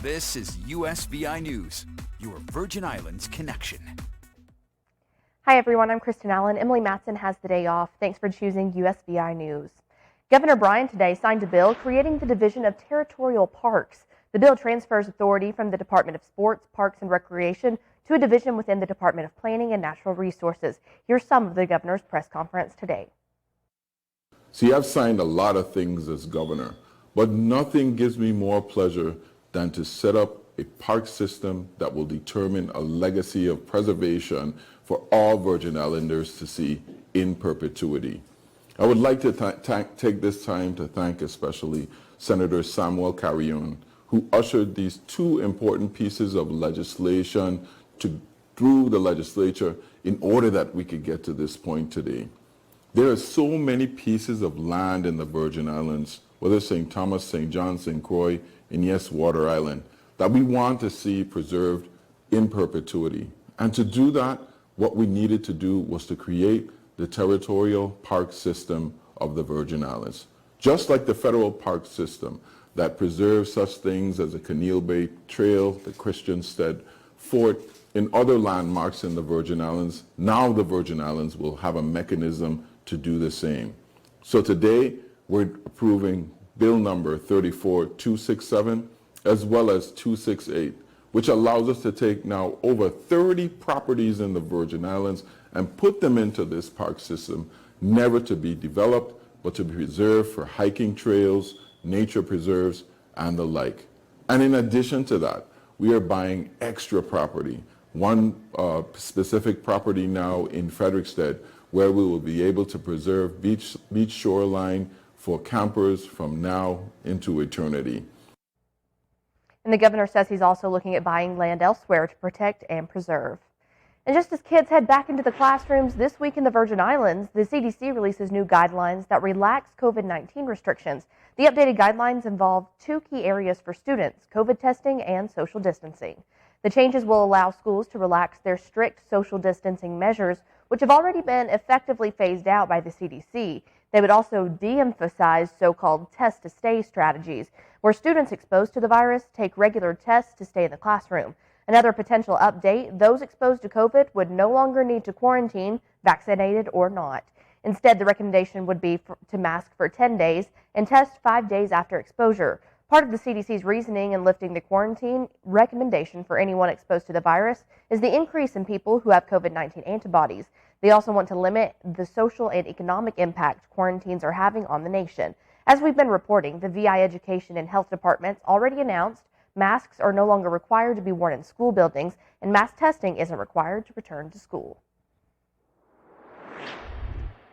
This is USVI News, your Virgin Islands connection. Hi everyone, I'm Kristen Allen. Emily Matson has the day off. Thanks for choosing USVI News. Governor Bryan today signed a bill creating the Division of Territorial Parks. The bill transfers authority from the Department of Sports, Parks and Recreation to a division within the Department of Planning and Natural Resources. Here's some of the governor's press conference today. See, I've signed a lot of things as governor, but nothing gives me more pleasure than to set up a park system that will determine a legacy of preservation for all Virgin Islanders to see in perpetuity. I would like to take this time to thank especially Senator Samuel Carrion, who ushered these two important pieces of legislation through the legislature in order that we could get to this point today. There are so many pieces of land in the Virgin Islands, whether St. Thomas, St. John, St. Croix, and yes, Water Island, that we want to see preserved in perpetuity. And to do that, what we needed to do was to create the territorial park system of the Virgin Islands. Just like the federal park system that preserves such things as the Caneel Bay Trail, the Christiansted Fort, and other landmarks in the Virgin Islands, now the Virgin Islands will have a mechanism to do the same. So today, we're approving Bill number 34267 as well as 268, which allows us to take now over 30 properties in the Virgin Islands and put them into this park system, never to be developed, but to be preserved for hiking trails, nature preserves, and the like. And in addition to that, we are buying extra property. One specific property now in Frederickstead, where we will be able to preserve beach shoreline for campers from now into eternity. And the governor says he's also looking at buying land elsewhere to protect and preserve. And just as kids head back into the classrooms this week in the Virgin Islands, the CDC releases new guidelines that relax COVID-19 restrictions. The updated guidelines involve two key areas for students: COVID testing and social distancing. The changes will allow schools to relax their strict social distancing measures, which have already been effectively phased out by the CDC. They would also de-emphasize so-called test-to-stay strategies, where students exposed to the virus take regular tests to stay in the classroom. Another potential update: those exposed to COVID would no longer need to quarantine, vaccinated or not. Instead, the recommendation would be to mask for 10 days and test 5 days after exposure. Part of the CDC's reasoning in lifting the quarantine recommendation for anyone exposed to the virus is the increase in people who have COVID-19 antibodies. They also want to limit the social and economic impact quarantines are having on the nation. As we've been reporting, the VI Education and Health Departments already announced masks are no longer required to be worn in school buildings, and mass testing isn't required to return to school.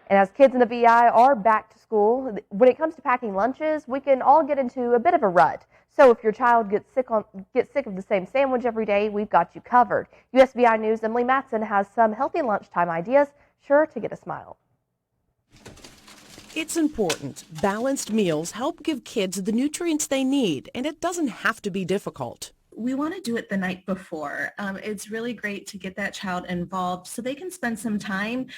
And as kids in the VI are back to school, when it comes to packing lunches, we can all get into a bit of a rut. So if your child gets sick of the same sandwich every day, we've got you covered. USVI News' Emily Matson has some healthy lunchtime ideas, sure to get a smile. It's important. Balanced meals help give kids the nutrients they need, and it doesn't have to be difficult. We want to do it the night before. It's really great to get that child involved so they can spend some time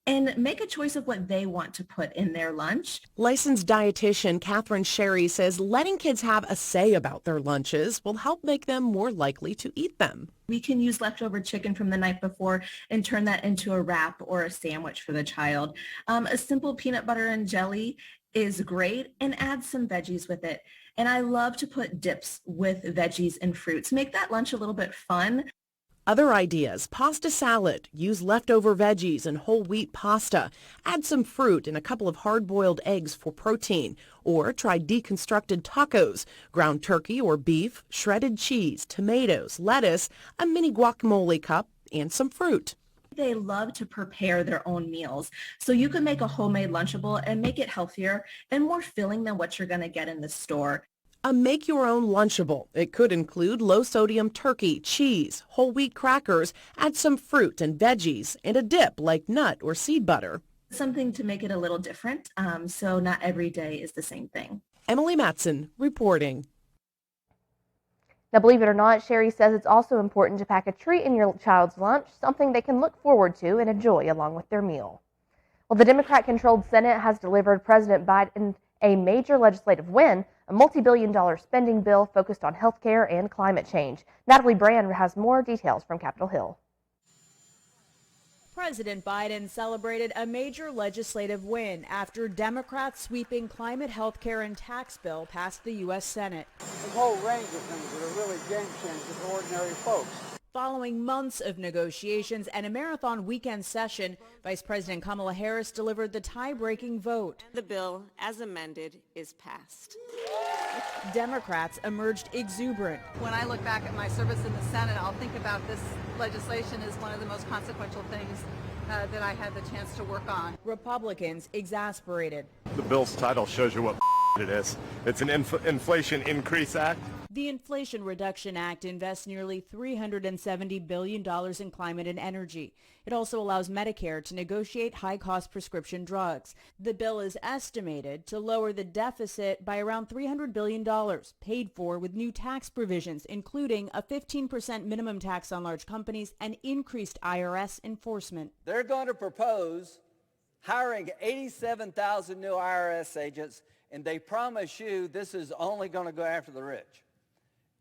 and make a choice of what they want to put in their lunch. Licensed dietitian Catherine Sherry says letting kids have a say about their lunches will help make them more likely to eat them. We can use leftover chicken from the night before and turn that into a wrap or a sandwich for the child. A simple peanut butter and jelly is great, and add some veggies with it. And I love to put dips with veggies and fruits. Make that lunch a little bit fun. Other ideas: pasta salad, use leftover veggies and whole wheat pasta, add some fruit and a couple of hard-boiled eggs for protein, or try deconstructed tacos, ground turkey or beef, shredded cheese, tomatoes, lettuce, a mini guacamole cup, and some fruit. They love to prepare their own meals, so you can make a homemade Lunchable and make it healthier and more filling than what you're going to get in the store. A make-your-own Lunchable. It could include low-sodium turkey, cheese, whole wheat crackers, add some fruit and veggies, and a dip like nut or seed butter. Something to make it a little different, so not every day is the same thing. Emily Matson reporting. Now, believe it or not, Sherry says it's also important to pack a treat in your child's lunch, something they can look forward to and enjoy along with their meal. Well, the Democrat-controlled Senate has delivered President Biden a major legislative win. a multi-billion-dollar spending bill focused on health care and climate change. Natalie Brand has more details from Capitol Hill. President Biden celebrated a major legislative win after Democrats' sweeping climate, health care, and tax bill passed the U.S. Senate. There's a whole range of things that are really game changers for ordinary folks. Following months of negotiations and a marathon weekend session, Vice President Kamala Harris delivered the tie-breaking vote. The bill, as amended, is passed. Democrats emerged exuberant. When I look back at my service in the Senate, I'll think about this legislation as one of the most consequential things that I had the chance to work on. Republicans exasperated. The bill's title shows you what it is. It's an Inflation Increase Act. The Inflation Reduction Act invests nearly $370 billion in climate and energy. It also allows Medicare to negotiate high-cost prescription drugs. The bill is estimated to lower the deficit by around $300 billion, paid for with new tax provisions, including a 15% minimum tax on large companies and increased IRS enforcement. They're going to propose hiring 87,000 new IRS agents, and they promise you this is only going to go after the rich.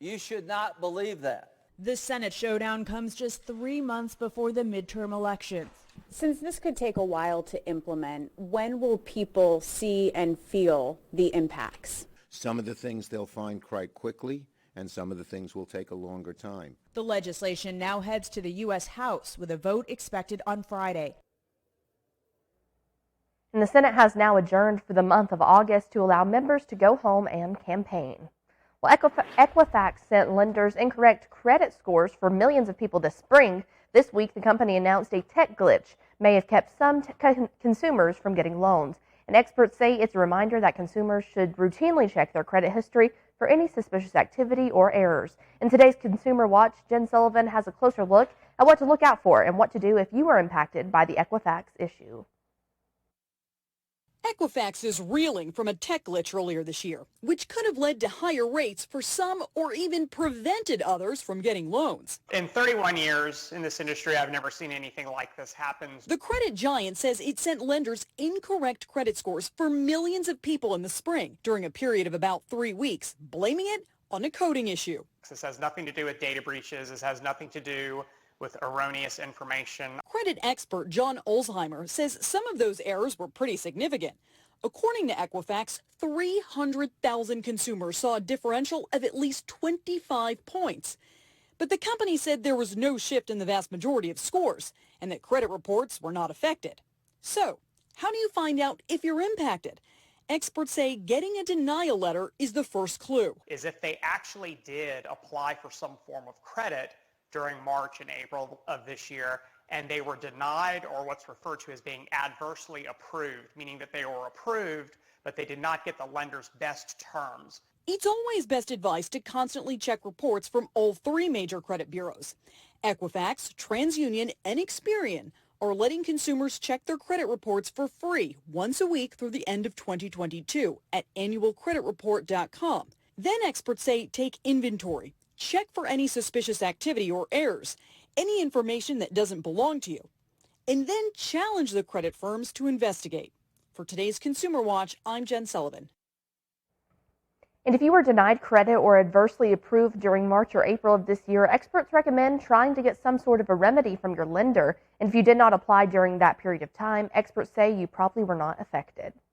You should not believe that. The Senate showdown comes just 3 months before the midterm elections. Since this could take a while to implement, when will people see and feel the impacts? Some of the things they'll find quite quickly, and some of the things will take a longer time. The legislation now heads to the U.S. House with a vote expected on Friday. And the Senate has now adjourned for the month of August to allow members to go home and campaign. Well, Equifax sent lenders incorrect credit scores for millions of people this spring. This week, the company announced a tech glitch may have kept some consumers from getting loans. And experts say it's a reminder that consumers should routinely check their credit history for any suspicious activity or errors. In today's Consumer Watch, Jen Sullivan has a closer look at what to look out for and what to do if you are impacted by the Equifax issue. Equifax is reeling from a tech glitch earlier this year, which could have led to higher rates for some or even prevented others from getting loans. In 31 years in this industry, I've never seen anything like this happen. The credit giant says it sent lenders incorrect credit scores for millions of people in the spring during a period of about 3 weeks, blaming it on a coding issue. This has nothing to do with data breaches. This has nothing to do with erroneous information. Credit expert John Olsheimer says some of those errors were pretty significant. According to Equifax, 300,000 consumers saw a differential of at least 25 points. But the company said there was no shift in the vast majority of scores and that credit reports were not affected. So, how do you find out if you're impacted? Experts say getting a denial letter is the first clue. Is if they actually did apply for some form of credit during March and April of this year, and they were denied or what's referred to as being adversely approved, meaning that they were approved, but they did not get the lender's best terms. It's always best advice to constantly check reports from all 3 major credit bureaus. Equifax, TransUnion, and Experian are letting consumers check their credit reports for free once a week through the end of 2022 at annualcreditreport.com. Then experts say take inventory. Check for any suspicious activity or errors, any information that doesn't belong to you, and then challenge the credit firms to investigate. For today's Consumer Watch, I'm Jen Sullivan. And if you were denied credit or adversely approved during March or April of this year, experts recommend trying to get some sort of a remedy from your lender. And if you did not apply during that period of time, experts say you probably were not affected.